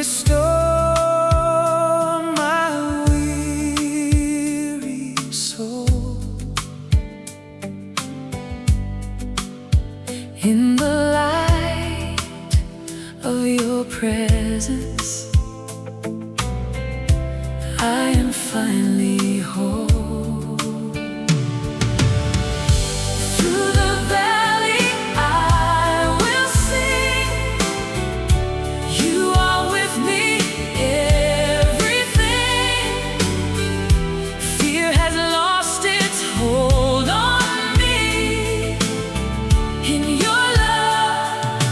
restore my weary soul. In the light of your presence, I am finally whole. Through the valley I will sing. You are with me, everything. Fear has lost its hold on me. In your love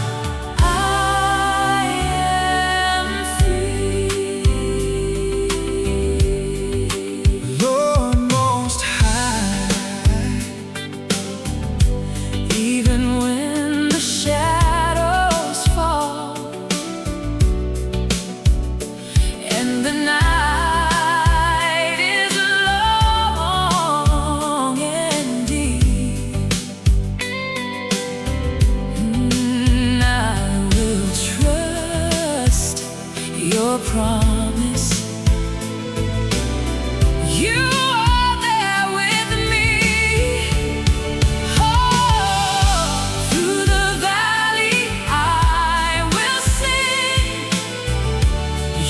I am free. Lord Most High, even when the shadows fall and the night is long and deep, I will trust your promise. You are there with me. Oh, through the valley I will sing.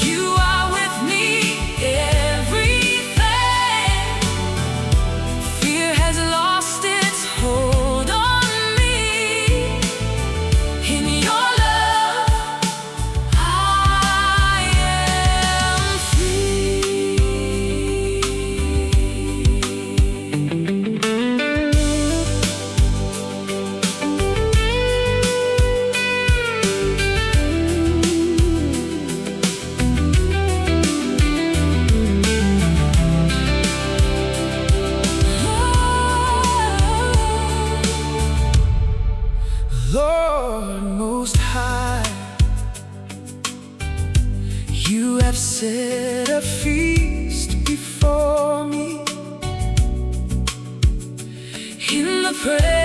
You are with me, everything. Fear has lost its hold on me. In your love I am free. Lord Most High, you have set a feast before me in the presence